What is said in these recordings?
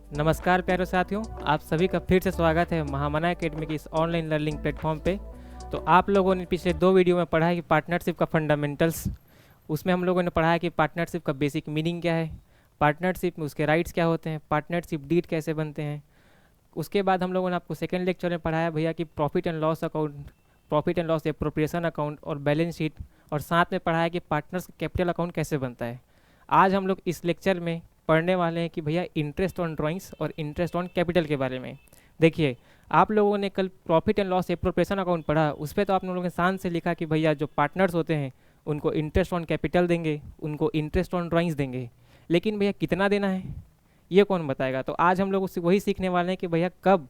नमस्कार प्यारे साथियों, आप सभी का फिर से स्वागत है महामना एकेडमी की इस ऑनलाइन लर्निंग प्लेटफॉर्म पे। तो आप लोगों ने पिछले 2 वीडियो में पढ़ा है कि पार्टनरशिप का फंडामेंटल्स। उसमें हम लोगों ने पढ़ा है कि पार्टनरशिप का बेसिक मीनिंग क्या है, पार्टनरशिप में उसके राइट्स क्या होते हैं, पार्टनरशिप डीड कैसे बनते हैं। उसके बाद हम लोगों ने आपको सेकेंड लेक्चर में पढ़ाया भैया कि profit and loss account, profit and loss appropriation account और बैलेंस शीट, और साथ में पढ़ाया कि पार्टनर्स कैपिटल अकाउंट कैसे बनता है। आज हम लोग इस लेक्चर में पढ़ने वाले हैं कि भैया इंटरेस्ट ऑन ड्राइंग्स और इंटरेस्ट ऑन कैपिटल के बारे में। देखिए, आप लोगों ने कल profit and loss appropriation account पढ़ा, उस पर तो आप लोगों ने शान से लिखा कि भैया जो पार्टनर्स होते हैं उनको इंटरेस्ट ऑन कैपिटल देंगे, उनको इंटरेस्ट ऑन ड्राइंग्स देंगे। लेकिन भैया कितना देना है ये कौन बताएगा? तो आज हम लोग उससे वही सीखने वाले हैं कि भैया कब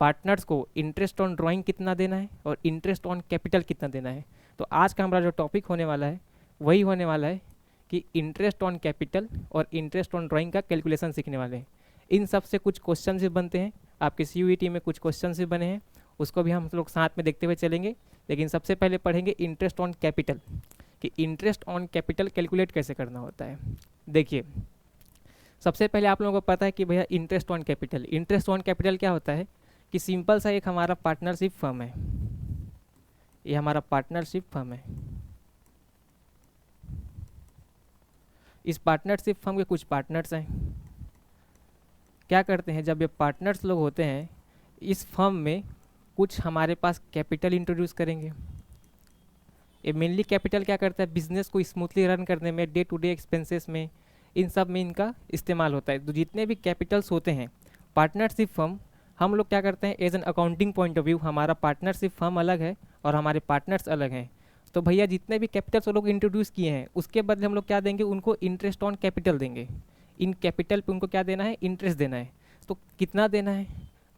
पार्टनर्स को इंटरेस्ट ऑन ड्राइंग कितना देना है और इंटरेस्ट ऑन कैपिटल कितना देना है। तो आज का हमारा जो टॉपिक होने वाला है वही होने वाला है कि इंटरेस्ट ऑन कैपिटल और इंटरेस्ट ऑन ड्राइंग का कैलकुलेशन सीखने वाले हैं। इन सब से कुछ क्वेश्चन भी बनते हैं, आपके CUET में कुछ क्वेश्चन भी बने हैं, उसको भी हम लोग साथ में देखते हुए चलेंगे। लेकिन सबसे पहले पढ़ेंगे इंटरेस्ट ऑन कैपिटल, कि इंटरेस्ट ऑन कैपिटल कैलकुलेट कैसे करना होता है। देखिए, सबसे पहले आप लोगों को पता है कि भैया interest on capital, interest on capital क्या होता है कि सिंपल सा एक हमारा पार्टनरशिप फर्म है, ये हमारा पार्टनरशिप फर्म है। इस पार्टनरशिप फर्म के कुछ पार्टनर्स हैं। क्या करते हैं, जब ये पार्टनर्स लोग होते हैं इस फर्म में, कुछ हमारे पास कैपिटल इंट्रोड्यूस करेंगे। ये मेनली कैपिटल क्या करता है, बिजनेस को स्मूथली रन करने में, डे टू डे एक्सपेंसेस में, इन सब में इनका इस्तेमाल होता है। तो जितने भी कैपिटल्स होते हैं पार्टनरशिप फर्म, हम लोग क्या करते हैं as an accounting point of view, हमारा पार्टनरशिप फर्म अलग है और हमारे पार्टनर्स अलग हैं। तो भैया जितने भी कैपिटल्स वो लोग इंट्रोड्यूस किए हैं उसके बदले हम लोग क्या देंगे, उनको इंटरेस्ट ऑन कैपिटल देंगे। इन कैपिटल पे उनको क्या देना है, इंटरेस्ट देना है। तो कितना देना है,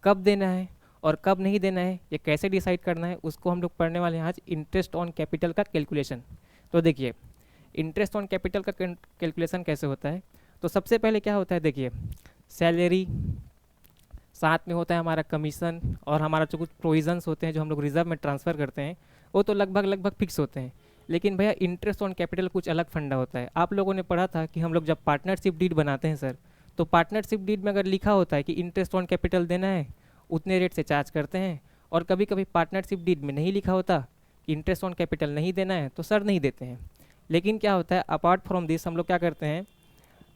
कब देना है और कब नहीं देना है, ये कैसे डिसाइड करना है, उसको हम लोग पढ़ने वाले हैं आज, इंटरेस्ट ऑन कैपिटल का कैलकुलेशन। तो देखिए, इंटरेस्ट ऑन कैपिटल का कैलकुलेशन कैसे होता है। तो सबसे पहले क्या होता है, देखिए, सैलरी, साथ में होता है हमारा कमीशन, और हमारा जो कुछ प्रोविजंस होते हैं जो हम लोग रिजर्व में ट्रांसफ़र करते हैं वो तो लगभग लगभग फिक्स होते हैं। लेकिन भैया इंटरेस्ट ऑन कैपिटल कुछ अलग फंडा होता है। आप लोगों ने पढ़ा था कि हम लोग जब पार्टनरशिप डीड बनाते हैं सर, तो पार्टनरशिप डीड में अगर लिखा होता है कि इंटरेस्ट ऑन कैपिटल देना है, उतने रेट से चार्ज करते हैं। और कभी कभी पार्टनरशिप डीड में नहीं लिखा होता कि इंटरेस्ट ऑन कैपिटल नहीं देना है, तो सर नहीं देते हैं। लेकिन क्या होता है, अपार्ट फ्रॉम दिस हम लोग क्या करते हैं,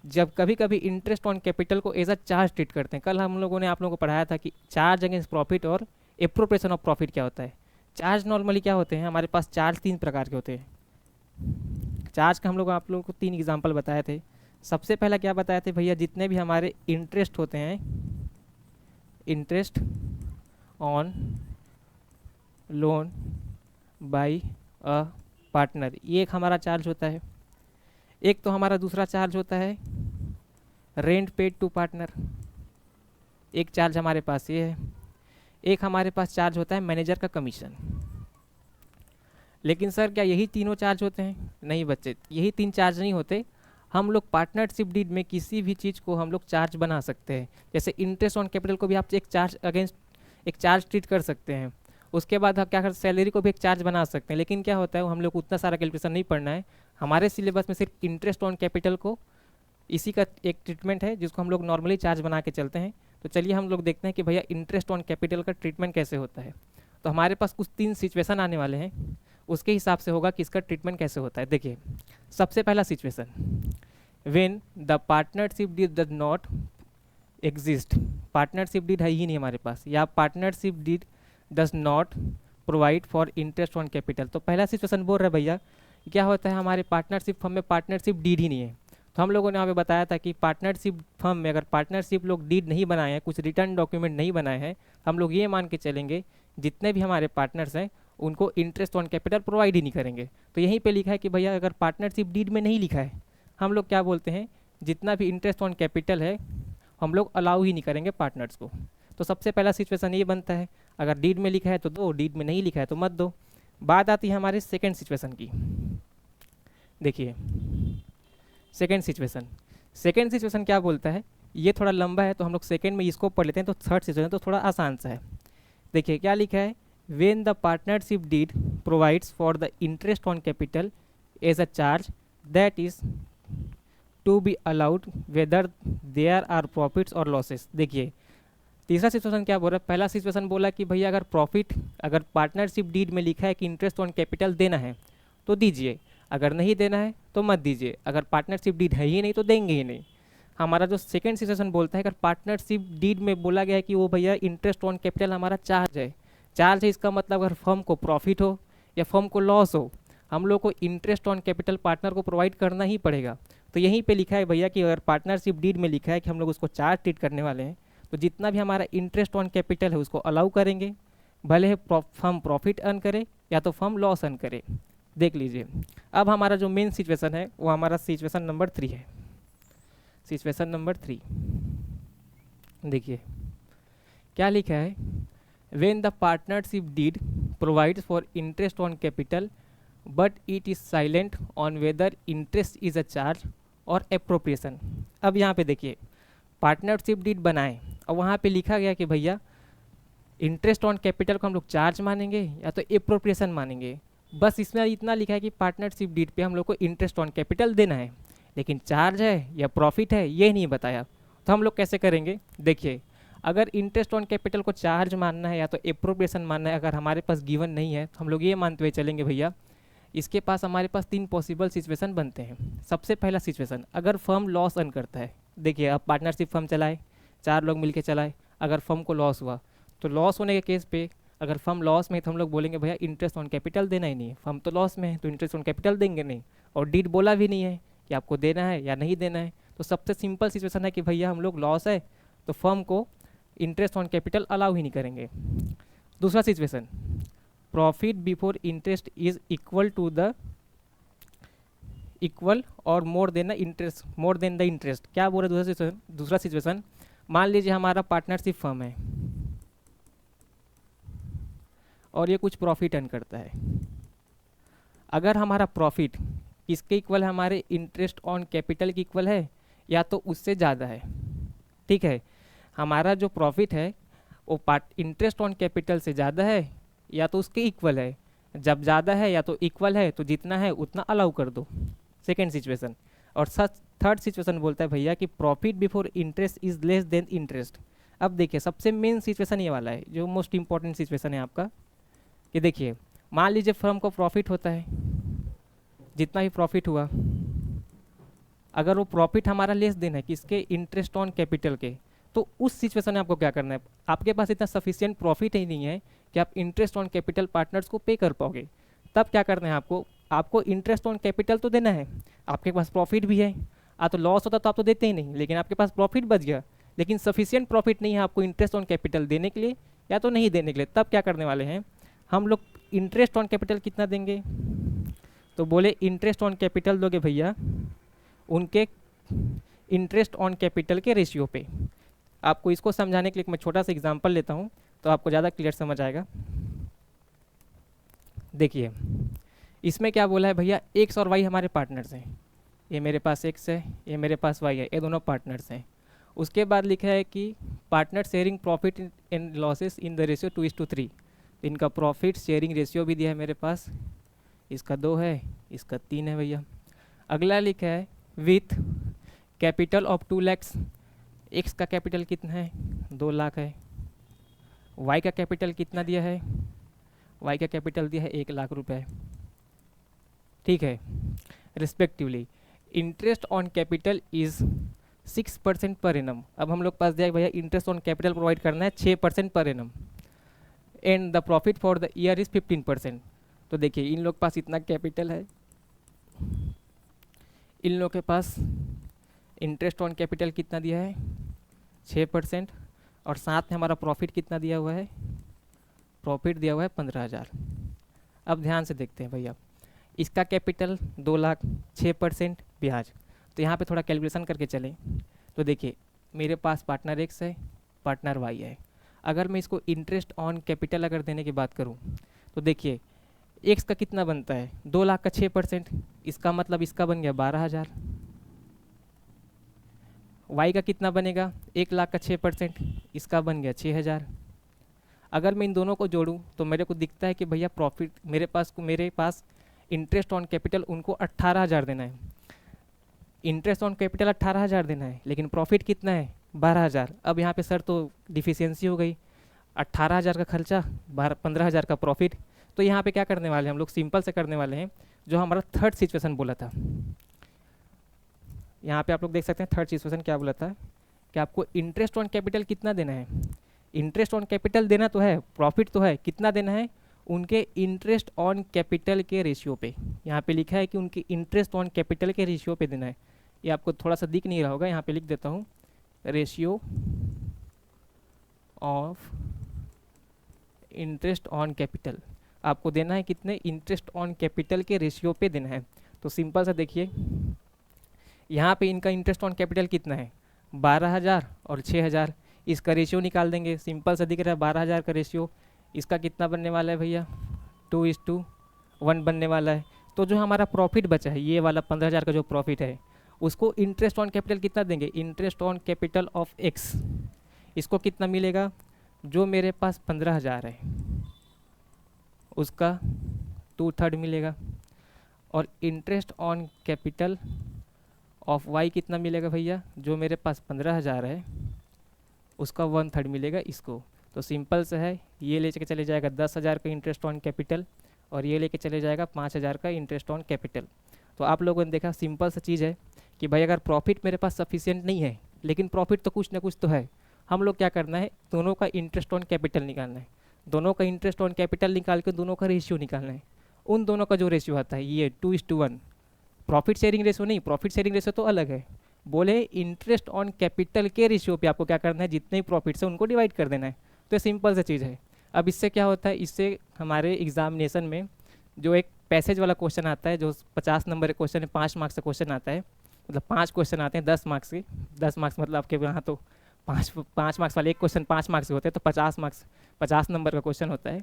जब कभी कभी इंटरेस्ट ऑन कैपिटल को एज अ चार्ज ट्रीट करते हैं। कल हम लोगों ने आप लोगों को पढ़ाया था कि चार्ज अगेंस्ट प्रॉफिट और एप्रोप्रिएशन ऑफ प्रॉफिट क्या होता है। चार्ज नॉर्मली क्या होते हैं, हमारे पास चार्ज 3 प्रकार के होते हैं। चार्ज का हम लोग आप लोगों को 3 एग्जाम्पल बताए थे। सबसे पहला क्या बताए थे भैया, जितने भी हमारे इंटरेस्ट होते हैं, interest on loan by a partner, ये एक हमारा चार्ज होता है। एक तो हमारा दूसरा चार्ज होता है रेंट पेड टू पार्टनर, एक चार्ज हमारे पास ये है। एक हमारे पास चार्ज होता है मैनेजर का कमीशन। लेकिन सर क्या यही तीनों चार्ज होते हैं? नहीं बच्चे, यही 3 चार्ज नहीं होते। हम लोग पार्टनरशिप डीड में किसी भी चीज़ को हम लोग चार्ज बना सकते हैं। जैसे इंटरेस्ट ऑन कैपिटल को भी आप एक चार्ज अगेंस्ट एक चार्ज ट्रीट कर सकते हैं। उसके बाद आप क्या कर, सैलरी को भी एक चार्ज बना सकते हैं। लेकिन क्या होता है, वो हम लोग को उतना सारा कैलकुलेशन नहीं पढ़ना है। हमारे सिलेबस में सिर्फ इंटरेस्ट ऑन कैपिटल को, इसी का एक ट्रीटमेंट है जिसको हम लोग नॉर्मली चार्ज बना के चलते हैं। तो चलिए हम लोग देखते हैं कि भैया इंटरेस्ट ऑन कैपिटल का ट्रीटमेंट कैसे होता है। तो हमारे पास कुछ 3 सिचुएशन आने वाले हैं, उसके हिसाब से होगा कि इसका ट्रीटमेंट कैसे होता है। देखिए, सबसे पहला situation, when the partnership deed does not exist, partnership deed है ही नहीं हमारे पास, या partnership deed does not provide for interest on capital. तो पहला सिचुएशन बोल रहा है भैया क्या होता है, हमारे पार्टनरशिप फर्म में पार्टनरशिप डीड ही नहीं है। तो हम लोगों ने यहाँ पे बताया था कि पार्टनरशिप फर्म में अगर पार्टनरशिप लोग डीड नहीं बनाए हैं, कुछ रिटर्न डॉक्यूमेंट नहीं बनाए हैं, हम लोग ये मान के चलेंगे जितने भी हमारे पार्टनर्स हैं उनको इंटरेस्ट ऑन कैपिटल प्रोवाइड ही नहीं करेंगे। तो यहीं पे लिखा है कि भैया अगर पार्टनरशिप डीड में नहीं लिखा है, हम लोग क्या बोलते हैं, जितना भी इंटरेस्ट ऑन कैपिटल है हम लोग अलाउ ही नहीं करेंगे पार्टनर्स को। तो सबसे पहला सिचुएशन ये बनता है, अगर डीड में लिखा है तो दो, डीड में नहीं लिखा है तो मत दो। बात आती है हमारे सेकेंड सिचुएशन की। देखिए, सेकेंड सिचुएशन क्या बोलता है, ये थोड़ा लंबा है तो हम लोग सेकेंड में इसको पढ़ लेते हैं। तो थर्ड सिचुएशन तो थोड़ा आसान सा है। देखिए क्या लिखा है, when the partnership deed provides for the interest on capital as a charge that is to be allowed whether there are profits और लॉसेस। देखिए तीसरा सिचुएशन क्या बोल रहा है, पहला सिचुएशन बोला कि भैया अगर पार्टनरशिप डीड में लिखा है कि इंटरेस्ट ऑन कैपिटल देना है तो दीजिए, अगर नहीं देना है तो मत दीजिए, अगर पार्टनरशिप डीड है ही नहीं तो देंगे ही नहीं। हमारा जो सेकंड सिचुएशन बोलता है अगर पार्टनरशिप डीड में बोला गया है कि वो भैया इंटरेस्ट ऑन कैपिटल हमारा चार्ज है, इसका मतलब अगर फर्म को प्रॉफिट हो या फर्म को लॉस हो, हम लोग को इंटरेस्ट ऑन कैपिटल पार्टनर को प्रोवाइड करना ही पड़ेगा। तो यहीं पे लिखा है भैया कि अगर पार्टनरशिप डीड में लिखा है कि हम लोग उसको चार्ज ट्रीट करने वाले हैं तो जितना भी हमारा इंटरेस्ट ऑन कैपिटल है उसको अलाउ करेंगे, भले फर्म प्रॉफिट अर्न करे या तो फर्म लॉस अर्न करे। देख लीजिए अब हमारा जो मेन सिचुएशन है वो हमारा सिचुएशन नंबर 3 है। सिचुएशन नंबर 3 देखिए क्या लिखा है, when the partnership deed provides for interest on capital but it is silent on whether interest is a charge और एप्रोप्रिएशन। अब यहाँ पे देखिए पार्टनरशिप डीड बनाए और वहाँ पे लिखा गया कि भैया इंटरेस्ट ऑन कैपिटल को हम लोग चार्ज मानेंगे या तो एप्रोप्रिएशन मानेंगे। बस इसमें इतना लिखा है कि पार्टनरशिप डीड पे हम लोग को इंटरेस्ट ऑन कैपिटल देना है, लेकिन चार्ज है या प्रॉफिट है ये नहीं बताया। तो हम लोग कैसे करेंगे, देखिए अगर इंटरेस्ट ऑन कैपिटल को चार्ज मानना है या तो एप्रोप्रिएशन मानना है, अगर हमारे पास गिवन नहीं है तो हम लोग ये मानते हुए चलेंगे भैया इसके पास हमारे पास 3 पॉसिबल सिचुएशन बनते हैं। सबसे पहला सिचुएशन, अगर फर्म लॉस अर्न करता है, देखिए अब पार्टनरशिप फर्म चलाए, 4 लोग मिलके चलाए, अगर फर्म को लॉस हुआ तो लॉस होने के केस पे अगर फर्म लॉस में है तो हम लोग बोलेंगे भैया इंटरेस्ट ऑन कैपिटल देना ही नहीं है, फर्म तो लॉस में है तो इंटरेस्ट ऑन कैपिटल देंगे नहीं, और डीड बोला भी नहीं है कि आपको देना है या नहीं देना है। तो सबसे सिंपल सिचुएशन है कि भैया हम लोग लॉस है तो फर्म को इंटरेस्ट ऑन कैपिटल अलाउ ही नहीं करेंगे। दूसरा situation, profit before interest is equal और मोर देन द इंटरेस्ट। क्या बोल रहे दूसरा सिचुएशन, मान लीजिए हमारा पार्टनरशिप फर्म है और ये कुछ प्रॉफिट अर्न करता है, अगर हमारा प्रॉफिट किसके इक्वल है, हमारे इंटरेस्ट ऑन कैपिटल के इक्वल है या तो उससे ज़्यादा है। ठीक है, हमारा जो प्रॉफिट है वो इंटरेस्ट ऑन कैपिटल से ज़्यादा है या तो उसके इक्वल है, जब ज़्यादा है या तो इक्वल है तो जितना है उतना अलाउ कर दो, सेकेंड सिचुएशन। और थर्ड सिचुएशन बोलता है भैया कि profit before interest is less than interest. अब देखिए सबसे मेन सिचुएशन ये वाला है जो मोस्ट इंपॉर्टेंट सिचुएशन है आपका, कि देखिए मान लीजिए फर्म को प्रॉफिट होता है, जितना भी प्रॉफिट हुआ अगर वो प्रॉफिट हमारा लेस देन है किसके, इंटरेस्ट ऑन कैपिटल के, तो उस सिचुएशन में आपको क्या करना है, आपके पास इतना सफिशिएंट प्रॉफिट ही नहीं है कि आप इंटरेस्ट ऑन कैपिटल पार्टनर्स को पे कर पाओगे। तब क्या करना है आपको इंटरेस्ट ऑन कैपिटल तो देना है, आपके पास प्रॉफिट भी है, तो लॉस होता तो आप तो देते ही नहीं, लेकिन आपके पास प्रॉफिट बच गया, लेकिन सफिशिएंट प्रॉफिट नहीं है आपको इंटरेस्ट ऑन कैपिटल देने के लिए या तो नहीं देने के लिए। तब क्या करने वाले हैं हम लोग, इंटरेस्ट ऑन कैपिटल कितना देंगे, तो बोले इंटरेस्ट ऑन कैपिटल दोगे भैया उनके इंटरेस्ट ऑन कैपिटल के रेशियो पे। आपको इसको समझाने के लिए मैं छोटा सा एग्जांपल लेता हूँ तो आपको ज़्यादा क्लियर समझ आएगा। देखिए इसमें क्या बोला है भैया, एक्स और वाई हमारे पार्टनर्स हैं, ये मेरे पास एक्स है ये मेरे पास वाई है, ये दोनों पार्टनर्स हैं। उसके बाद लिखा है कि partner sharing profit and losses in the ratio 2:3। इनका प्रॉफिट शेयरिंग रेशियो भी दिया है मेरे पास, इसका 2 है इसका 3 है भैया। अगला लिखा है with capital of 2 lakhs, x का कैपिटल कितना है 2 लाख है, वाई का कैपिटल कितना दिया है, वाई का कैपिटल दिया है 1 लाख रुपए। ठीक है, respectively interest on capital is 6% per annum. अब हम लोग पास दिया भैया इंटरेस्ट ऑन कैपिटल प्रोवाइड करना है 6% per annum, and the profit for the year is 15%। तो देखिए इन लोग पास इतना कैपिटल है, इन लोग के पास इंटरेस्ट ऑन कैपिटल कितना दिया है 6%, और साथ में हमारा प्रॉफिट कितना दिया हुआ है, प्रॉफिट दिया हुआ है 15,000। अब ध्यान से देखते हैं भैया, इसका कैपिटल 2 लाख, 6% ब्याज, तो यहाँ पे थोड़ा कैलकुलेशन करके चलें। तो देखिए मेरे पास पार्टनर एक्स है पार्टनर वाई है, अगर मैं इसको इंटरेस्ट ऑन कैपिटल अगर देने की बात करूँ तो देखिए एक्स का कितना बनता है 2 लाख का 6%, इसका मतलब इसका बन गया 12,000। वाई का कितना बनेगा 1 लाख का 6%, इसका बन गया 6,000। अगर मैं इन दोनों को जोड़ूं तो मेरे को दिखता है कि भैया प्रॉफिट मेरे पास इंटरेस्ट ऑन कैपिटल उनको 18,000 देना है। इंटरेस्ट ऑन कैपिटल 18,000 देना है, लेकिन प्रॉफिट कितना है 12,000। अब यहाँ पे सर तो डिफिशियंसी हो गई, 18,000 का खर्चा 15,000 का प्रॉफिट। तो यहाँ पे क्या करने वाले हैं हम लोग, सिंपल से करने वाले हैं जो हमारा थर्ड सिचुएशन बोला था। यहाँ पे आप लोग देख सकते हैं थर्ड सिचुएशन क्या बोला था कि आपको इंटरेस्ट ऑन कैपिटल कितना देना है। इंटरेस्ट ऑन कैपिटल देना तो है, प्रॉफिट तो है, कितना देना है उनके इंटरेस्ट ऑन कैपिटल के रेशियो पे। यहाँ पे लिखा है कि उनके इंटरेस्ट ऑन कैपिटल के रेशियो पे देना है। ये आपको थोड़ा सा दिख नहीं रहा होगा, यहाँ पे लिख देता हूँ, ratio of interest on capital आपको देना है कितने, इंटरेस्ट ऑन कैपिटल के रेशियो पे देना है। तो सिंपल सा देखिए यहाँ पे इनका इंटरेस्ट ऑन कैपिटल कितना है 12,000 और 6,000, इसका रेशियो निकाल देंगे। सिंपल सा दिख रहा है 12,000 का रेशियो, इसका कितना बनने वाला है भैया 2:1 बनने वाला है। तो जो हमारा प्रॉफिट बचा है ये वाला 15,000 का जो प्रॉफिट है उसको इंटरेस्ट ऑन कैपिटल कितना देंगे, interest on capital of x, इसको कितना मिलेगा, जो मेरे पास 15,000 है उसका 2/3 मिलेगा, और interest on capital of Y कितना मिलेगा भैया, जो मेरे पास 15,000 है उसका 1/3 मिलेगा इसको। तो सिंपल से है, ये लेके चले जाएगा 10,000 का इंटरेस्ट ऑन कैपिटल और ये लेके चले जाएगा 5,000 का इंटरेस्ट ऑन कैपिटल। तो आप लोगों ने देखा सिंपल सा चीज़ है कि भाई अगर प्रॉफिट मेरे पास सफिशिएंट नहीं है लेकिन प्रॉफिट तो कुछ ना कुछ तो है, हम लोग क्या करना है दोनों का इंटरेस्ट ऑन कैपिटल निकालना है, दोनों का इंटरेस्ट ऑन कैपिटल निकाल के दोनों का रेशियो निकालना है। उन दोनों का जो रेशियो आता है ये 2:1, प्रॉफिट शेयरिंग रेशियो नहीं, प्रॉफिट शेयरिंग रेशियो तो अलग है। बोले इंटरेस्ट ऑन कैपिटल के रेशियो पे आपको क्या करना है, जितने प्रॉफिट्स है उनको डिवाइड कर देना है। तो ये सिंपल सा चीज़ है। अब इससे क्या होता है, इससे हमारे एग्जामिनेशन में जो एक पैसेज वाला क्वेश्चन आता है जो 50 नंबर का क्वेश्चन है, 5 मार्क्स का क्वेश्चन आता है, मतलब 5 क्वेश्चन आते हैं 10 मार्क्स के, 10 मार्क्स मतलब आपके यहाँ तो 5 मार्क्स वाले एक क्वेश्चन 5 मार्क्स के होते हैं, तो 50 मार्क्स 50 नंबर का क्वेश्चन होता है,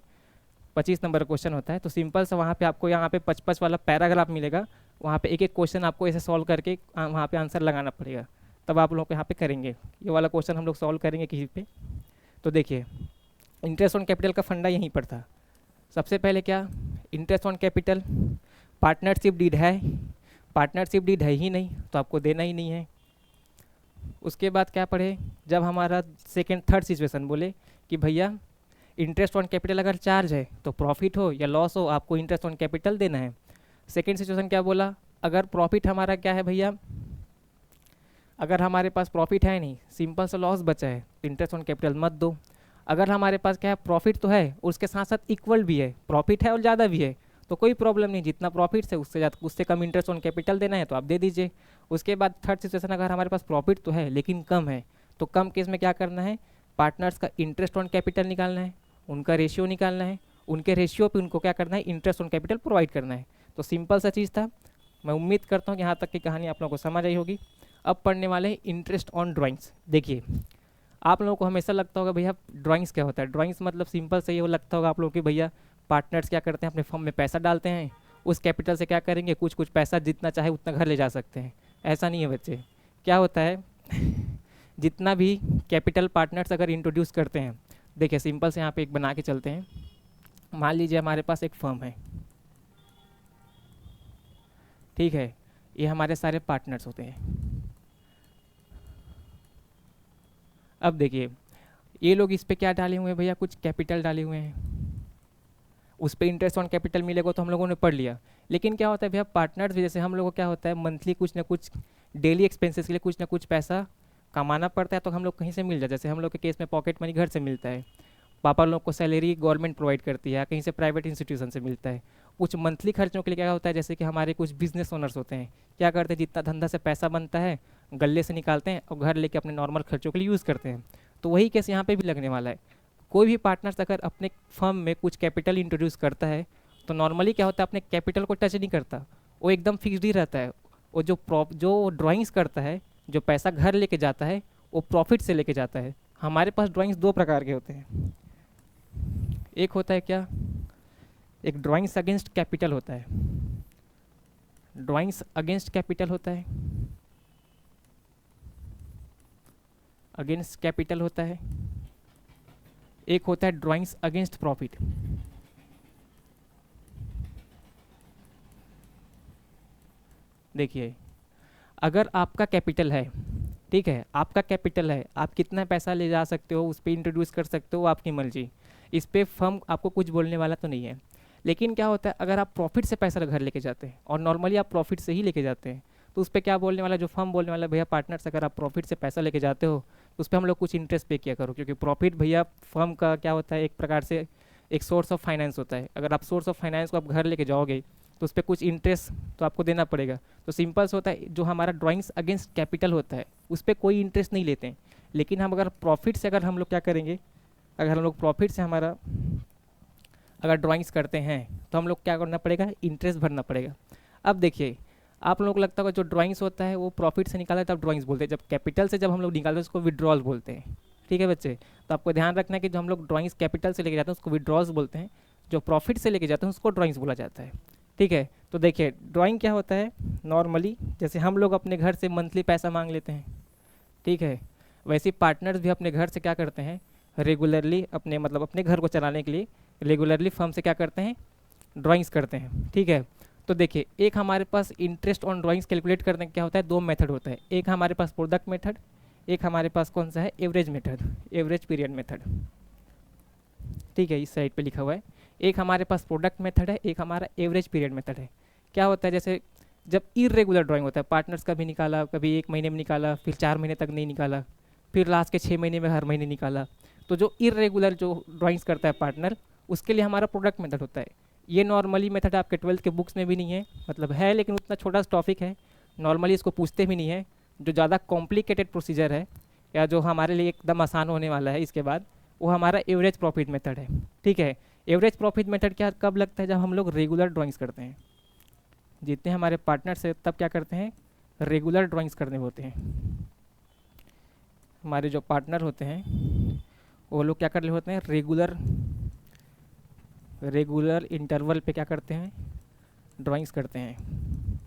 25 नंबर का क्वेश्चन होता है। तो सिंपल सा वहाँ पे आपको यहाँ पे 55 वाला पैराग्राफ मिलेगा, वहाँ पे एक एक क्वेश्चन आपको ऐसे सॉल्व करके वहाँ पे आंसर लगाना पड़ेगा, तब आप लोग यहाँ पे करेंगे। ये वाला क्वेश्चन हम लोग सॉल्व करेंगे किसी पे। तो देखिए इंटरेस्ट ऑन कैपिटल का फंडा यहीं पर था। सबसे पहले क्या, interest on capital partnership deed है, पार्टनरशिप डीड है ही नहीं तो आपको देना ही नहीं है। उसके बाद क्या पढ़े, जब हमारा सेकेंड थर्ड सिचुएशन बोले कि भैया इंटरेस्ट ऑन कैपिटल अगर चार्ज है तो प्रॉफिट हो या लॉस हो आपको इंटरेस्ट ऑन कैपिटल देना है। सेकेंड सिचुएशन क्या बोला, अगर प्रॉफिट हमारा क्या है भैया, अगर हमारे पास प्रॉफिट है नहीं, सिंपल सा लॉस बचा है तो इंटरेस्ट ऑन कैपिटल मत दो। अगर हमारे पास क्या है प्रॉफिट तो है उसके साथ साथ इक्वल भी है, प्रॉफिट है और ज़्यादा भी है तो कोई प्रॉब्लम नहीं, जितना प्रॉफिट है उससे ज़्यादा उससे कम इंटरेस्ट ऑन कैपिटल देना है तो आप दे दीजिए। उसके बाद थर्ड सिचुएशन, अगर हमारे पास प्रॉफिट तो है लेकिन कम है तो कम केस में क्या करना है, पार्टनर्स का इंटरेस्ट ऑन कैपिटल निकालना है, उनका रेशियो निकालना है, उनके रेशियो पे उनको क्या करना है इंटरेस्ट ऑन कैपिटल प्रोवाइड करना है। तो सिंपल सा चीज़ था। मैं उम्मीद करता हूँ कि यहाँ तक की कहानी आप लोगों को समझ आई होगी। अब पढ़ने वाले हैं इंटरेस्ट ऑन ड्राइंग्स। देखिए आप लोगों को हमेशा लगता होगा भैया ड्राइंग्स क्या होता है, ड्राइंग्स मतलब सिंपल से ये लगता होगा आप लोगों की भैया पार्टनर्स क्या करते हैं अपने फर्म में पैसा डालते हैं, उस कैपिटल से क्या करेंगे कुछ कुछ पैसा जितना चाहे उतना घर ले जा सकते हैं। ऐसा नहीं है बच्चे, क्या होता है जितना भी कैपिटल पार्टनर्स अगर इंट्रोड्यूस करते हैं, देखिए सिंपल से यहाँ पे एक बना के चलते हैं। मान लीजिए हमारे पास एक फर्म है, ठीक है, ये हमारे सारे पार्टनर्स होते हैं। अब देखिए ये लोग इस पे क्या डाले हुए हैं भैया, कुछ कैपिटल डाले हुए हैं, उस पर इंटरेस्ट ऑन कैपिटल मिलेगा तो हम लोगों ने पढ़ लिया। लेकिन क्या होता है भैया पार्टनर्स भी, जैसे हम लोगों को क्या होता है मंथली कुछ ना कुछ डेली एक्सपेंसेस के लिए कुछ ना कुछ पैसा कमाना पड़ता है, तो हम लोग कहीं से मिल जाए, जैसे हम लोग के केस में पॉकेट मनी घर से मिलता है, पापा लोग को सैलरी गवर्नमेंट प्रोवाइड करती है, कहीं से प्राइवेट इंस्टीट्यूशन से मिलता है। कुछ मंथली खर्चों के लिए क्या होता है, जैसे कि हमारे कुछ बिजनेस ओनर्स होते हैं, क्या करते हैं जितना धंधा से पैसा बनता है गले से निकालते हैं और घर लेके अपने नॉर्मल खर्चों के लिए यूज़ करते हैं। तो वही केस यहाँ पे भी लगने वाला है। कोई भी पार्टनर्स अगर अपने फर्म में कुछ कैपिटल इंट्रोड्यूस करता है तो नॉर्मली क्या होता है अपने कैपिटल को टच नहीं करता, वो एकदम फिक्स्ड ही रहता है। वो जो ड्राइंग्स करता है, जो पैसा घर लेके जाता है वो प्रॉफिट से लेके जाता है। हमारे पास ड्राइंग्स दो प्रकार के होते हैं, एक होता है क्या, एक ड्राइंग्स अगेंस्ट कैपिटल होता है, ड्राइंग्स अगेंस्ट कैपिटल होता है, अगेंस्ट कैपिटल होता है, एक होता है ड्राइंग्स अगेंस्ट प्रॉफिट। देखिए अगर आपका कैपिटल है, ठीक है, आपका कैपिटल है, आप कितना पैसा ले जा सकते हो, उस पर इंट्रोड्यूस कर सकते हो, आपकी मर्जी। इस पे फर्म आपको कुछ बोलने वाला तो नहीं है। लेकिन क्या होता है, अगर आप प्रॉफिट से पैसा घर लेके जाते हैं, और नॉर्मली आप प्रॉफिट से ही लेके जाते हैं, तो उस पर क्या बोलने वाला, जो फर्म बोलने वाला, भैया पार्टनर्स अगर आप प्रॉफिट से पैसा लेके जाते हो तो उस पर हम लोग कुछ इंटरेस्ट पे किया करो, क्योंकि प्रॉफिट भैया फर्म का क्या होता है, एक प्रकार से एक सोर्स ऑफ फाइनेंस होता है। अगर आप सोर्स ऑफ फाइनेंस को आप घर लेके जाओगे तो उस पर कुछ इंटरेस्ट तो आपको देना पड़ेगा। तो सिंपल से होता है, जो हमारा ड्राइंग्स अगेंस्ट कैपिटल होता है उस पर कोई इंटरेस्ट नहीं लेते हैं। लेकिन हम अगर प्रॉफिट से, अगर हम लोग क्या करेंगे, अगर हम लोग प्रॉफिट से हमारा अगर ड्राइंग्स करते हैं तो हम लोग क्या करना पड़ेगा, इंटरेस्ट भरना पड़ेगा। अब देखिए, आप लोगों को लगता होगा जो ड्राइंग्स होता है वो प्रॉफिट से निकाला है तब ड्राइंग्स बोलते हैं, जब कैपिटल से जब हम लोग निकालते हैं उसको विड्रॉल्स बोलते हैं। ठीक है बच्चे, तो आपको ध्यान रखना है कि जो हम लोग ड्राइंग्स कैपिटल से लेके जाते हैं उसको विड्रॉल्स बोलते हैं, जो प्रॉफिट से लेके जाते हैं उसको ड्राइंग्स बोला जाता है। ठीक है, तो देखिए ड्राइंग क्या होता है, नॉर्मली जैसे हम लोग अपने घर से मंथली पैसा मांग लेते हैं, ठीक है, वैसे पार्टनर्स भी अपने घर से क्या करते हैं, रेगुलरली अपने मतलब अपने घर को चलाने के लिए रेगुलरली फर्म से क्या करते हैं, ड्राइंग्स करते हैं। ठीक है, तो देखिए एक हमारे पास इंटरेस्ट ऑन ड्राइंग्स कैलकुलेट करने का क्या होता है, दो मेथड होता है। एक हमारे पास प्रोडक्ट मेथड, एक हमारे पास कौन सा है, average method, average period method. ठीक है, इस साइड पे लिखा हुआ है, एक हमारे पास प्रोडक्ट मेथड है, एक हमारा एवरेज पीरियड मेथड है। क्या होता है, जैसे जब इरेगुलर ड्राइंग होता है, पार्टनर्स कभी निकाला, कभी 1 महीने में निकाला, फिर 4 महीने तक नहीं निकाला, फिर लास्ट के 6 महीने में हर महीने निकाला, तो जो इरेगुलर जो ड्राइंग्स करता है पार्टनर, उसके लिए हमारा प्रोडक्ट मेथड होता है। ये नॉर्मली मेथड आपके 12th के बुक्स में भी नहीं है, मतलब है लेकिन उतना छोटा सा टॉपिक है, नॉर्मली इसको पूछते भी नहीं है। जो ज़्यादा कॉम्प्लिकेटेड प्रोसीजर है या जो हमारे लिए एकदम आसान होने वाला है इसके बाद, वो हमारा एवरेज प्रॉफिट मेथड है। ठीक है, एवरेज प्रॉफिट मेथड क्या कब लगता है, जब हम लोग रेगुलर ड्राइंग्स करते हैं, जितने हमारे पार्टनर्स है तब क्या करते हैं, रेगुलर ड्राइंग्स करने होते हैं। हमारे जो पार्टनर होते हैं वो लोग क्या कर रहे होते हैं, रेगुलर इंटरवल पे क्या करते हैं, ड्राइंग्स करते हैं।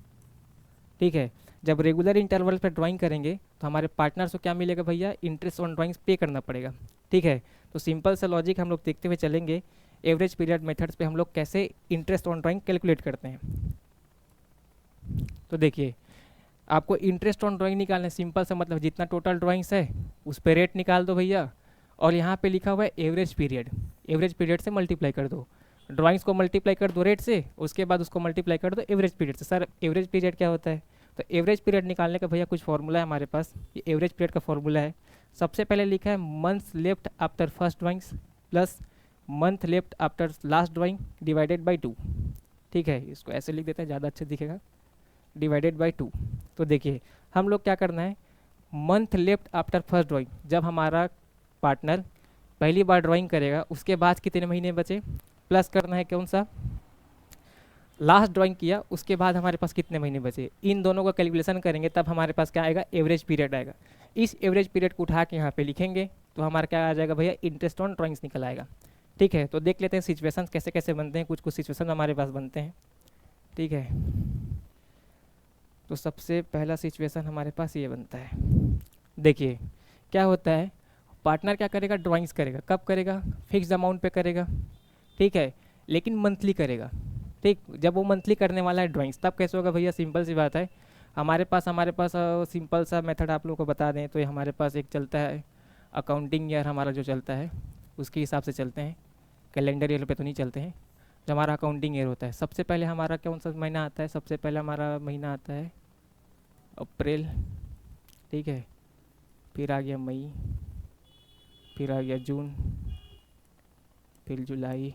ठीक है, जब रेगुलर इंटरवल पे ड्राइंग करेंगे तो हमारे पार्टनर्स को क्या मिलेगा भैया, इंटरेस्ट ऑन ड्राइंग्स पे करना पड़ेगा। ठीक है, तो सिंपल सा लॉजिक हम लोग देखते हुए चलेंगे, एवरेज पीरियड मेथड्स पे हम लोग कैसे इंटरेस्ट ऑन ड्राइंग कैलकुलेट करते हैं। तो देखिए, आपको इंटरेस्ट ऑन ड्राइंग निकालना है, सिंपल सा मतलब जितना टोटल ड्राइंग्स है उस पर रेट निकाल दो भैया, और यहाँ पे लिखा हुआ है एवरेज पीरियड, एवरेज पीरियड से मल्टीप्लाई कर दो, ड्राइंग्स को मल्टीप्लाई कर दो रेट से, उसके बाद उसको मल्टीप्लाई कर दो एवरेज पीरियड से। सर एवरेज पीरियड क्या होता है, तो एवरेज पीरियड निकालने का भैया कुछ फॉर्मूला है हमारे पास, ये एवरेज पीरियड का फॉर्मूला है। सबसे पहले लिखा है months left after first drawings plus month left after last drawing divided by 2। ठीक है, इसको ऐसे लिख देते हैं, ज़्यादा अच्छा दिखेगा, डिवाइडेड बाई 2। तो देखिए हम लोग क्या करना है, month left after first drawing, जब हमारा पार्टनर पहली बार ड्राइंग करेगा उसके बाद कितने महीने बचे, प्लस करना है कौन सा, लास्ट ड्राइंग किया उसके बाद हमारे पास कितने महीने बचे, इन दोनों का कैलकुलेशन करेंगे तब हमारे पास क्या आएगा, एवरेज पीरियड आएगा। इस एवरेज पीरियड को उठा के यहाँ पे लिखेंगे तो हमारा क्या आ जाएगा भैया, इंटरेस्ट ऑन ड्राइंग्स निकल आएगा। ठीक है, तो देख लेते हैं सिचुएशन कैसे कैसे बनते हैं, कुछ कुछ सिचुएशन हमारे पास बनते हैं। ठीक है, तो सबसे पहला सिचुएशन हमारे पास ये बनता है, देखिए क्या होता है, पार्टनर क्या करेगा, ड्राइंग्स करेगा, कब करेगा, फिक्स अमाउंट पे करेगा। ठीक है, लेकिन मंथली करेगा। ठीक, जब वो मंथली करने वाला है ड्राइंग्स तब कैसे होगा भैया, सिंपल सी बात है, हमारे पास सिंपल सा मेथड आप लोगों को बता दें तो ये हमारे पास एक चलता है अकाउंटिंग ईयर, हमारा जो चलता है उसके हिसाब से चलते हैं, कैलेंडर ईयर पे तो नहीं चलते हैं। जो हमारा अकाउंटिंग ईयर होता है, सबसे पहले हमारा कौन सा महीना आता है, सबसे पहले हमारा महीना आता है अप्रैल। ठीक है, फिर आ गया मई, फिर आ गया जून, फिर जुलाई,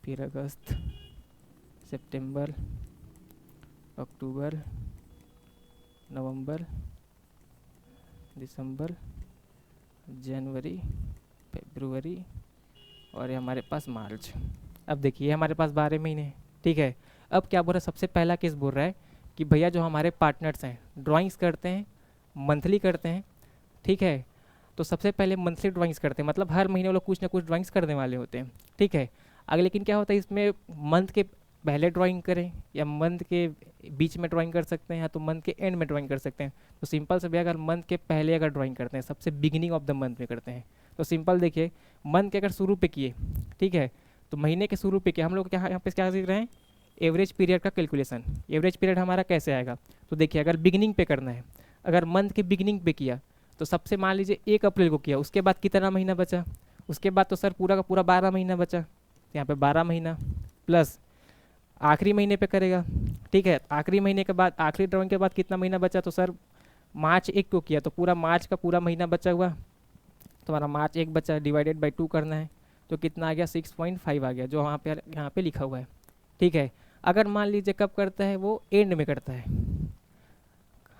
फिर अगस्त, सितंबर, अक्टूबर, नवंबर, दिसंबर, जनवरी, फरवरी और ये हमारे पास मार्च। अब देखिए हमारे पास 12 महीने हैं। ठीक है, अब क्या बोल रहा है, सबसे पहला केस बोल रहा है कि भैया जो हमारे पार्टनर्स हैं ड्राइंग्स करते हैं, मंथली करते हैं। ठीक है, तो सबसे पहले मंथली ड्राइंग्स करते हैं, मतलब हर महीने वो लोग कुछ ना कुछ ड्राइंग्स करने वाले होते हैं। ठीक है, अगर लेकिन क्या होता है इसमें, मंथ के पहले ड्राइंग करें या मंथ के बीच में ड्राइंग कर सकते हैं या तो मंथ के एंड में ड्राइंग कर सकते हैं। तो सिंपल से भैया अगर मंथ के पहले अगर ड्राइंग करते हैं, सबसे बिगिनिंग ऑफ द मंथ में करते हैं, तो सिंपल देखिए मंथ के अगर शुरू पे किए, ठीक है, तो महीने के शुरू पे किए, हम लोग क्या यहाँ पे क्या सीख रहे हैं, एवरेज पीरियड का कैलकुलेशन। एवरेज पीरियड हमारा कैसे आएगा, तो देखिए अगर बिगिनिंग पे करना है, अगर मंथ के बिगिनिंग पे किया तो सबसे मान लीजिए 1 अप्रैल को किया, उसके बाद कितना महीना बचा, उसके बाद तो सर पूरा का पूरा 12 महीना बचा, तो यहाँ पे 12 महीना प्लस आखिरी महीने पे करेगा। ठीक है, आखिरी महीने के बाद आखिरी ड्राइंग के बाद कितना महीना बचा, तो सर मार्च 1 को किया तो पूरा मार्च का पूरा महीना बचा हुआ, तो हमारा मार्च 1 बचा, डिवाइडेड बाई 2 करना है तो कितना आ गया 6.5 आ गया, जो यहाँ पे लिखा हुआ है। ठीक है, अगर मान लीजिए कब करता है, वो एंड में करता है,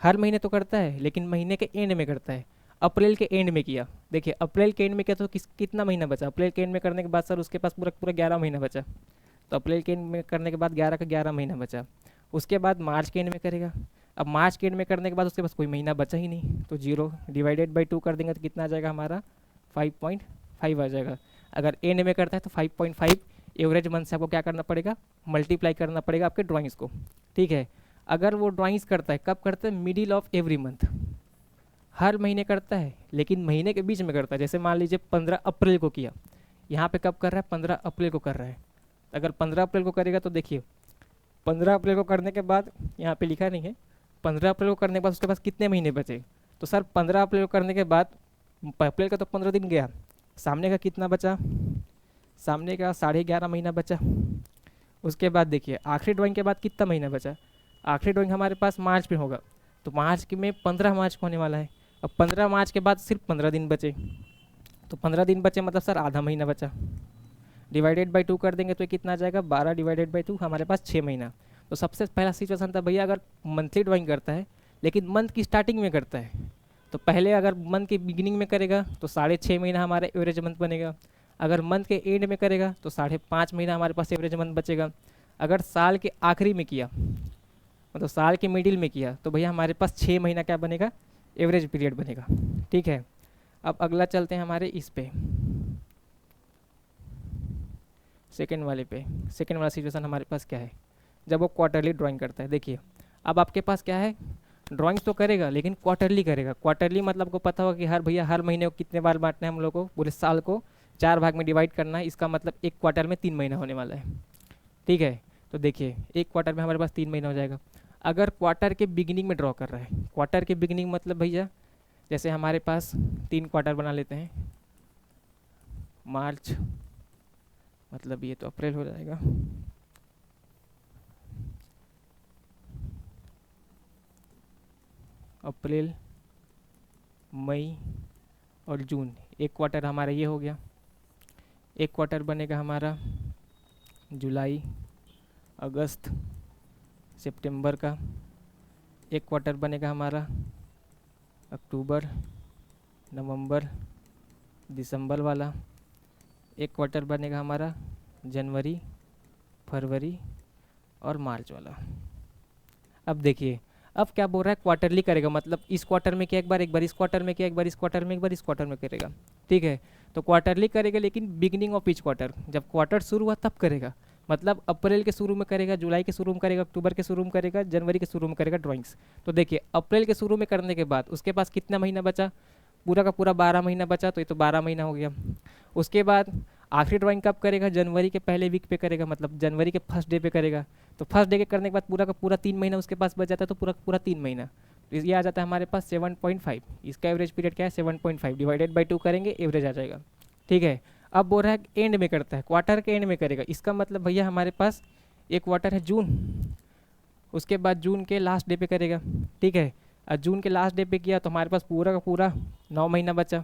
हर महीने तो करता है लेकिन महीने के एंड में करता है। अप्रैल के एंड में किया, देखिए अप्रैल के एंड में किया तो कितना महीना बचा, अप्रैल के एंड में करने के बाद सर उसके पास पूरा पूरा 11 महीना बचा, तो अप्रैल के एंड में करने के बाद 11 का 11 महीना बचा। उसके बाद मार्च के एंड में करेगा, अब मार्च के एंड में करने के बाद उसके पास कोई महीना बचा ही नहीं, तो 0 डिवाइडेड बाई 2 कर देंगे तो कितना आ जाएगा हमारा 5.5 आ जाएगा। अगर एंड में करता है तो 5.5 एवरेज मंथ से आपको क्या करना पड़ेगा, मल्टीप्लाई करना पड़ेगा आपके ड्राइंग्स को। ठीक है, अगर वो ड्राइंग्स करता है कब करता है, मिडिल ऑफ एवरी मंथ, हर महीने करता है लेकिन महीने के बीच में करता है। जैसे मान लीजिए 15 अप्रैल को किया, यहाँ पे कब कर रहा है, 15 अप्रैल को कर रहा है। अगर 15 अप्रैल को करेगा तो देखिए 15 अप्रैल को करने के बाद यहाँ पे लिखा नहीं है, 15 अप्रैल को करने के बाद उसके पास कितने महीने बचे, तो सर 15 अप्रैल को करने के बाद अप्रैल का तो 15 दिन गया, सामने का कितना बचा, सामने का 11.5 महीना बचा। उसके बाद देखिए आखिरी ड्राइंग के बाद कितना महीना बचा, आखिरी ड्राइंग हमारे पास मार्च में होगा, तो मार्च के में 15 मार्च को होने वाला है। अब 15 मार्च के बाद सिर्फ 15 दिन बचे, तो 15 दिन बचे मतलब सर आधा महीना बचा, डिवाइडेड बाई 2 कर देंगे तो ये कितना आ जाएगा 12 डिवाइडेड बाई 2, हमारे पास 6 महीना। तो सबसे पहला सिचुएशन था भैया अगर मंथली ड्राइंग करता है लेकिन मंथ की स्टार्टिंग में करता है, तो पहले अगर मंथ के बिगिनिंग में करेगा तो 6.5 महीना हमारा एवरेज मंथ बनेगा, अगर मंथ के एंड में करेगा तो 5.5 महीना हमारे पास एवरेज मंथ बचेगा। अगर साल के आखिरी में किया मतलब साल के मिडिल में किया तो भैया हमारे पास 6 महीना क्या बनेगा, एवरेज पीरियड बनेगा। ठीक है, अब अगला चलते हैं हमारे इस पे सेकेंड वाले पे। सेकेंड वाला सिचुएशन हमारे पास क्या है, जब वो क्वार्टरली ड्राइंग करता है। देखिए अब आपके पास क्या है, ड्राइंग्स तो करेगा लेकिन क्वार्टरली करेगा। क्वार्टरली मतलब को पता होगा कि हर भैया हर महीने को कितने बार बांटना है हम लोग को, पूरे साल को 4 भाग में डिवाइड करना है, इसका मतलब एक क्वार्टर में 3 महीना होने वाला है। ठीक है, तो देखिए एक क्वार्टर में हमारे पास 3 महीना हो जाएगा। अगर क्वार्टर के बिगिनिंग में ड्रॉ कर रहा है, क्वार्टर के बिगिनिंग मतलब भैया जैसे हमारे पास 3 क्वार्टर बना लेते हैं, मार्च मतलब ये तो अप्रैल हो जाएगा, अप्रैल मई और जून, एक क्वार्टर हमारा ये हो गया। एक क्वार्टर बनेगा हमारा जुलाई अगस्त सितंबर का, एक क्वार्टर बनेगा हमारा अक्टूबर नवंबर दिसंबर वाला, एक क्वार्टर बनेगा हमारा जनवरी फरवरी और मार्च वाला। अब देखिए अब क्या बोल रहा है, क्वार्टरली करेगा मतलब इस क्वार्टर में किया एक बार इस क्वार्टर में किया एक बार इस क्वार्टर में एक बार इस क्वार्टर में करेगा। ठीक है, तो क्वार्टरली करेगा लेकिन बिगिनिंग ऑफ ईच क्वार्टर, जब क्वार्टर शुरू हुआ तब करेगा, मतलब अप्रैल के शुरू में करेगा, जुलाई के शुरू में करेगा, अक्टूबर के शुरू में करेगा, जनवरी के शुरू में करेगा ड्राइंग्स। तो देखिए अप्रैल के शुरू में करने के बाद उसके पास कितना महीना बचा, पूरा का पूरा 12 महीना बचा, तो ये तो 12 महीना हो गया। उसके बाद आखिरी ड्राइंग कब करेगा, जनवरी के पहले वीक पे करेगा, मतलब जनवरी के फर्स्ट डे पे करेगा, तो फर्स्ट डे के करने के बाद पूरा का पूरा 3 महीना उसके पास बच जाता है, तो पूरा का पूरा 3 महीना, तो ये आ जाता है हमारे पास 7.5। इसका एवरेज पीरियड क्या है 7.5, डिवाइडेड बाई 2 करेंगे एवरेज आ जाएगा। ठीक है, अब बोल रहा है एंड में करता है, क्वार्टर के एंड में करेगा, इसका मतलब भैया हमारे पास एक क्वार्टर है जून, उसके बाद जून के लास्ट डे पे करेगा। ठीक है, और जून के लास्ट डे पे किया तो हमारे पास पूरा का पूरा 9 महीना बचा।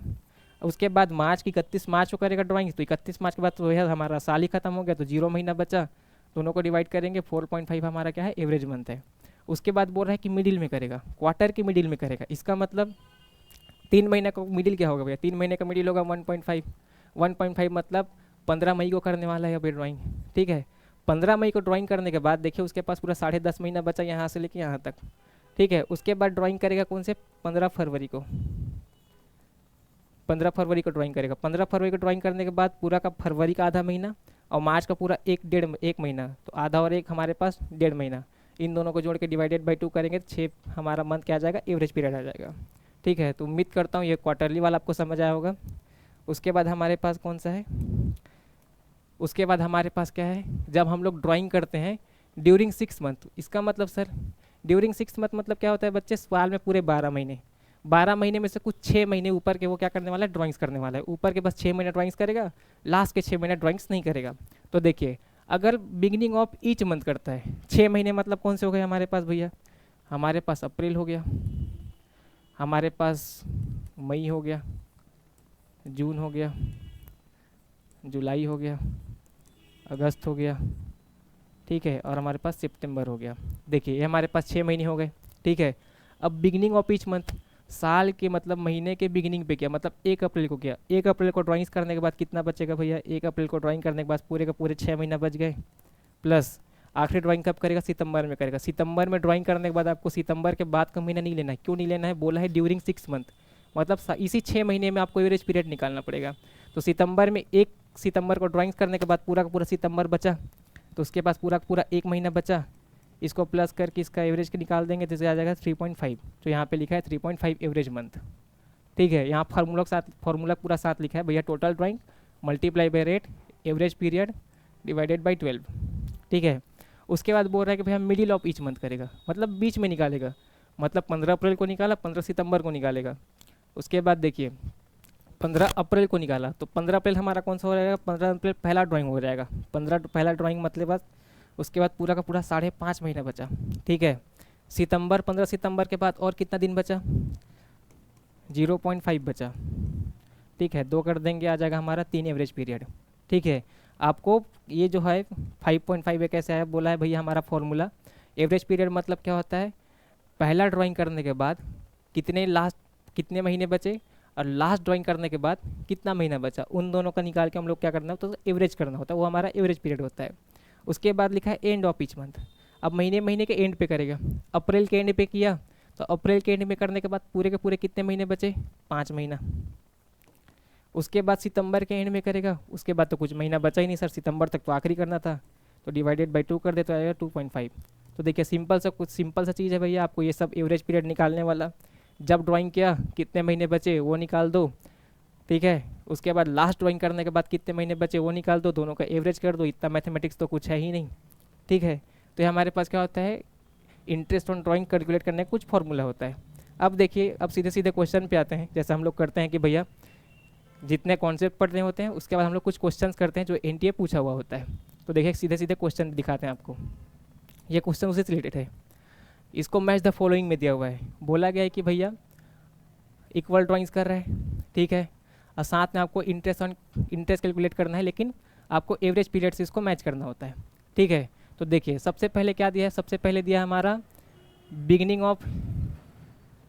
उसके बाद मार्च की 31 मार्च को करेगा ड्राइंग्स, तो 31 मार्च के बाद तो यह हमारा साल ही खत्म हो गया, तो 0 महीना बचा, दोनों को डिवाइड करेंगे 4.5 हमारा क्या है एवरेज मंथ है। उसके बाद बोल रहा है कि मिडिल में करेगा, क्वार्टर के मिडिल में करेगा, इसका मतलब 3 महीने का मिडिल क्या होगा भैया, 3 महीने का मिडिल होगा 1.5 मतलब 15 मई को करने वाला है अभी ड्राइंग। ठीक है, 15 मई को ड्राइंग करने के बाद देखिए उसके पास पूरा 10.5 महीना बचा यहाँ से लेके यहाँ तक। ठीक है, उसके बाद ड्राइंग करेगा कौन से, 15 फरवरी को, 15 फरवरी को ड्राइंग करेगा। 15 फरवरी को ड्राइंग करने के बाद पूरा का फरवरी का आधा महीना और मार्च का पूरा एक महीना, तो आधा और एक हमारे पास 1.5 महीना, इन दोनों को जोड़ के डिवाइडेड बाई 2 करेंगे तो 6 हमारा मंथ क्या आ जाएगा, एवरेज पीरियड आ जाएगा। ठीक है, तो उम्मीद करता हूँ ये क्वार्टरली वाला आपको समझ आया होगा। उसके बाद हमारे पास कौन सा है, उसके बाद हमारे पास क्या है, जब हम लोग ड्राइंग करते हैं ड्यूरिंग 6 मंथ, इसका मतलब सर ड्यूरिंग 6 मंथ मतलब क्या होता है बच्चे, साल में पूरे 12 महीने, 12 महीने में से कुछ 6 महीने ऊपर के वो क्या करने वाला है, ड्राइंग्स करने वाला है। ऊपर के बस 6 महीने ड्राइंग्स करेगा, लास्ट के 6 महीने ड्राइंग्स नहीं करेगा। तो देखिए अगर बिगिनिंग ऑफ ईच मंथ करता है, 6 महीने मतलब कौन से हो गए हमारे पास भैया, हमारे पास अप्रैल हो गया, हमारे पास मई हो गया, जून हो गया, जुलाई हो गया, अगस्त हो गया, ठीक है, और हमारे पास सितंबर हो गया। देखिए ये हमारे पास 6 महीने हो गए, ठीक है। अब बिगिनिंग ऑफ ईच मंथ, साल के मतलब महीने के बिगिनिंग पे किया, मतलब 1 अप्रैल को किया, 1 अप्रैल को ड्राइंग्स करने के बाद कितना बचेगा भैया, 1 अप्रैल को ड्राइंग करने के बाद पूरे के पूरे 6 महीना बच गए, प्लस आखिरी ड्राइंग कब करेगा, सितंबर में करेगा। सितंबर में ड्राइंग करने के बाद आपको सितंबर के बाद का महीना नहीं लेना है, क्यों नहीं लेना है, बोला है ड्यूरिंग 6 मंथ, मतलब इसी 6 महीने में आपको एवरेज पीरियड निकालना पड़ेगा। तो सितंबर में 1 सितंबर को ड्राइंग्स करने के बाद पूरा का पूरा सितंबर बचा, तो उसके पास पूरा का पूरा 1 महीना बचा, इसको प्लस करके इसका एवरेज निकाल देंगे तो इसे आ जाएगा 3.5। तो यहाँ पे लिखा है 3.5 एवरेज मंथ, ठीक है। यहाँ फार्मूला पूरा साथ लिखा है भैया, total drawing multiply by rate average period divided by 12, ठीक है। उसके बाद बोल रहा है कि भैया मिडिल ऑफ ईच मंथ करेगा, मतलब बीच में निकालेगा, मतलब 15 अप्रैल को निकाला, 15 सितंबर को निकालेगा। उसके बाद देखिए 15 अप्रैल को निकाला, तो 15 अप्रैल हमारा कौन सा हो जाएगा, 15 अप्रैल पहला ड्राइंग हो जाएगा, 15 पहला ड्राइंग मतलब बस। उसके बाद पूरा का पूरा 5.5 महीना बचा, ठीक है। 15 सितंबर के बाद और कितना दिन बचा, 0.5 बचा, ठीक है। 2 कर देंगे आ जाएगा हमारा 3 एवरेज पीरियड, ठीक है। आपको ये जो है 5.5 कैसे आया, बोला है भैया हमारा फॉर्मूला एवरेज पीरियड मतलब क्या होता है, पहला ड्राइंग करने के बाद कितने महीने बचे, और लास्ट ड्राइंग करने के बाद कितना महीना बचा, उन दोनों का निकाल के हम लोग क्या करना होता है, तो एवरेज करना होता है, वो हमारा एवरेज पीरियड होता है। उसके बाद लिखा है एंड ऑफ ईच मंथ, अब महीने महीने के एंड पे करेगा। अप्रैल के एंड पे किया, तो अप्रैल के एंड में करने के बाद पूरे के पूरे कितने महीने बचे, 5 महीना। उसके बाद सितंबर के एंड में करेगा, उसके बाद तो कुछ महीना बचा ही नहीं सर, सितंबर तक तो आखिरी करना था, तो डिवाइडेड बाई 2 कर दे तो आएगा 2.5। तो देखिए सिंपल सा चीज़ है भैया, आपको ये सब एवरेज पीरियड निकालने वाला, जब ड्राइंग किया कितने महीने बचे वो निकाल दो, ठीक है। उसके बाद लास्ट ड्राइंग करने के बाद कितने महीने बचे वो निकाल दो, दोनों का एवरेज कर दो, इतना मैथमेटिक्स तो कुछ है ही नहीं, ठीक है। तो ये हमारे पास क्या होता है, इंटरेस्ट ऑन ड्राइंग कैलकुलेट करने का कुछ फॉर्मूला होता है। अब देखिए अब सीधे सीधे क्वेश्चन पे आते हैं, जैसे हम लोग करते हैं कि भैया जितने कॉन्सेप्ट पढ़ रहे होते हैं उसके बाद हम लोग कुछ क्वेश्चंस करते हैं जो एनटीए पूछा हुआ होता है। तो देखिए सीधे सीधे क्वेश्चन दिखाते हैं आपको, ये क्वेश्चन उसी से रिलेटेड है। इसको मैच द फॉलोइंग में दिया हुआ है, बोला गया है कि भैया इक्वल ड्राइंग्स कर रहे हैं, ठीक है, और साथ में आपको इंटरेस्ट कैलकुलेट करना है, लेकिन आपको एवरेज पीरियड से इसको मैच करना होता है, ठीक है। तो देखिए सबसे पहले क्या दिया है, सबसे पहले दिया है हमारा बिगिनिंग ऑफ,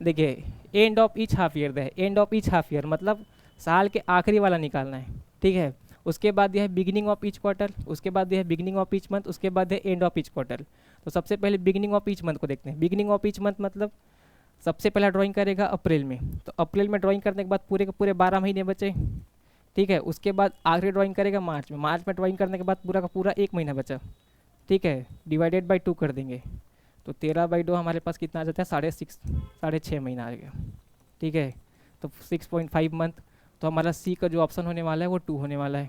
देखिए end of each half year है, end of each half year मतलब साल के आखिरी वाला निकालना है, ठीक है। उसके बाद दिया है बिगिनिंग ऑफ ईच क्वार्टर, उसके बाद दिया है बिगिनिंग ऑफ ईच मंथ, उसके बाद है एंड ऑफ ईच क्वार्टर। तो सबसे पहले बिगिनिंग ऑफ ईच मंथ को देखते हैं। बिगिनिंग ऑफ ईच मंथ मतलब सबसे पहला ड्राइंग करेगा अप्रैल में, तो अप्रैल में ड्राइंग करने के बाद पूरे के पूरे 12 महीने बचे, ठीक है। उसके बाद आखिरी ड्राइंग करेगा मार्च में, मार्च में ड्राइंग करने के बाद पूरा का पूरा 1 महीना बचा, ठीक है, डिवाइडेड बाई 2 कर देंगे, तो 13/2 हमारे पास कितना आ जाता है, 6.5 महीना आ गया, ठीक है। तो 6.5 मंथ, तो हमारा सी का जो ऑप्शन होने वाला है वो 2 होने वाला है।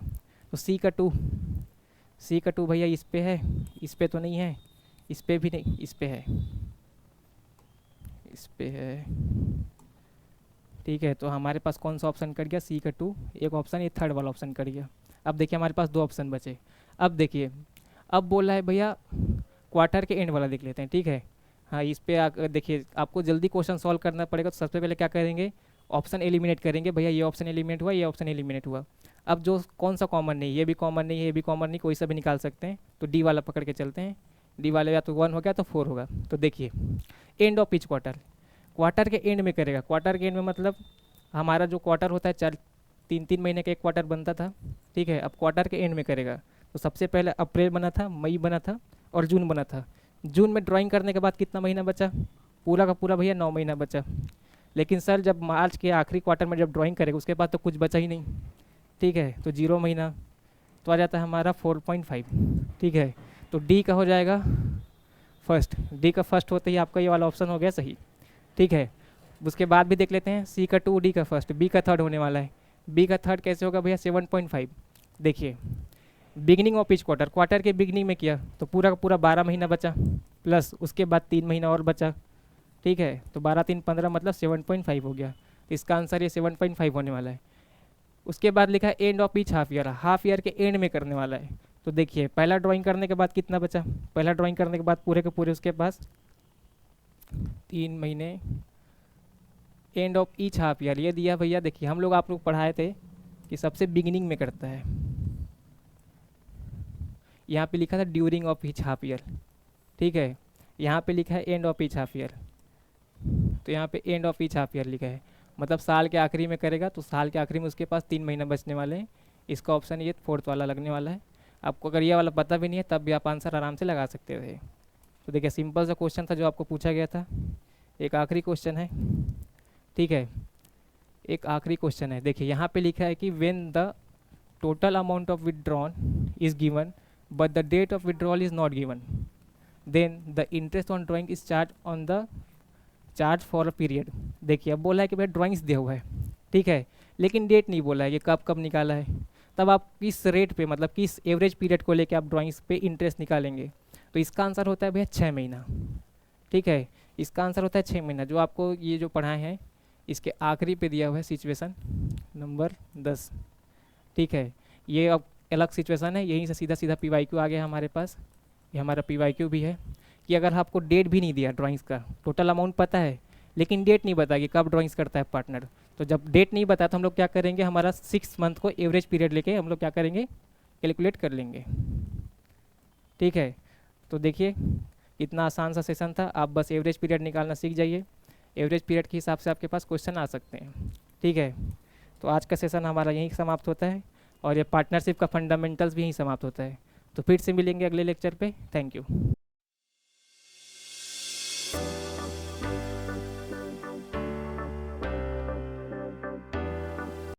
तो सी का टू भैया इस पे है, इस पे तो नहीं है, इस पे भी नहीं, इस पे है, इस पे है, ठीक है। तो हमारे पास कौन सा ऑप्शन कट गया, सी का 2, एक ऑप्शन, ये थर्ड वाला ऑप्शन कट गया। अब देखिए हमारे पास 2 ऑप्शन बचे। अब देखिए अब बोला है भैया क्वार्टर के एंड वाला देख लेते हैं, ठीक है। हाँ इस पे देखिए आपको जल्दी क्वेश्चन सॉल्व करना पड़ेगा, तो सबसे पहले क्या करेंगे, ऑप्शन एलिमिनेट करेंगे, भैया ये ऑप्शन एलिमिनेट हुआ, ये ऑप्शन एलिमिनेट हुआ। अब जो कौन सा कॉमन नहीं, ये भी कॉमन नहीं है, ये भी कॉमन नहीं, कोई सा भी निकाल सकते हैं, तो डी वाला पकड़ के चलते हैं। डी वाले या तो 1 हो गया तो 4 होगा। तो देखिए एंड ऑफ ईच क्वार्टर के एंड में करेगा, क्वार्टर के एंड में मतलब हमारा जो क्वार्टर होता है 3 महीने का एक क्वार्टर बनता था, ठीक है। अब क्वार्टर के एंड में करेगा, तो सबसे पहले अप्रैल बना था, मई बना था और जून बना था। जून में ड्राइंग करने के बाद कितना महीना बचा, पूरा का पूरा भैया 9 महीना बचा। लेकिन सर जब मार्च के आखिरी क्वार्टर में जब ड्राइंग करेगा उसके बाद तो कुछ बचा ही नहीं, ठीक है, तो 0 महीना, तो आ जाता है हमारा 4.5, ठीक है। तो डी का हो जाएगा फर्स्ट, डी का फर्स्ट होते ही आपका ये वाला ऑप्शन हो गया सही, ठीक है। उसके बाद भी देख लेते हैं, सी का 2, डी का फर्स्ट, बी का थर्ड होने वाला है। बी का थर्ड कैसे होगा भैया, 7.5। देखिए beginning of each quarter, quarter के बिगिनिंग में किया तो पूरा का पूरा 12 महीना बचा, प्लस उसके बाद 3 महीना और बचा, ठीक है। तो 12 3 15 मतलब 7.5 हो गया। तो इसका आंसर ये 7.5 होने वाला है। उसके बाद लिखा है end of each half year के एंड में करने वाला है। तो देखिए पहला ड्राइंग करने के बाद कितना बचा, पहला ड्राइंग करने के बाद पूरे के पूरे उसके पास 3 महीने, and of each half year ये दिया भैया। देखिए हम लोग आप लोग पढ़ाए थे कि सबसे बिगिनिंग में करता है, यहाँ पे लिखा था during of each half year, ठीक है। यहाँ पे लिखा है end of each half year, तो यहाँ पे and of each half year लिखा है, मतलब साल के आखिरी में करेगा। तो साल के आखिरी में उसके पास 3 महीना बचने वाले हैं। इसका ऑप्शन ये फोर्थ वाला लगने वाला है। आपको अगर ये वाला पता भी नहीं है तब भी आप आंसर आराम से लगा सकते थे। तो देखिए सिंपल सा क्वेश्चन था जो आपको पूछा गया था। एक आखिरी क्वेश्चन है, ठीक है, एक आखिरी क्वेश्चन है। देखिए यहाँ पे लिखा है कि when the total amount of withdrawn is given but the date of withdrawal is not given, then the interest on drawing is charge on the charge for a period. देखिए अब बोला है कि भाई ड्राइंग्स दिया हुआ है, ठीक है, लेकिन डेट नहीं बोला है कि कब कब निकाला है। तब आप किस रेट पे, मतलब किस एवरेज पीरियड को लेके आप ड्राइंग्स पे इंटरेस्ट निकालेंगे। तो इसका आंसर होता है भैया 6 महीना, ठीक है। इसका आंसर होता है 6 महीना। जो आपको ये जो पढ़ाए हैं इसके आखिरी पे दिया हुआ है सिचुएशन नंबर 10, ठीक है। ये अब अलग सिचुएशन है, यहीं से सीधा सीधा PYQ आ गया हमारे पास। ये हमारा PYQ भी है कि अगर आपको डेट भी नहीं दिया ड्राइंग्स का, टोटल अमाउंट पता है लेकिन डेट नहीं बता कि कब ड्राइंग्स करता है पार्टनर, तो जब डेट नहीं बता तो हम लोग क्या करेंगे, हमारा 6 मंथ को एवरेज पीरियड लेके हम लोग क्या करेंगे, कैलकुलेट कर लेंगे, ठीक है। तो देखिए इतना आसान सा सेशन था, आप बस एवरेज पीरियड निकालना सीख जाइए। एवरेज पीरियड के हिसाब से आपके पास क्वेश्चन आ सकते हैं, ठीक है। तो आज का सेशन हमारा यहीं समाप्त होता है और ये पार्टनरशिप का फंडामेंटल्स भी यहीं समाप्त होता है। तो फिर से मिलेंगे अगले लेक्चर पे। Thank you.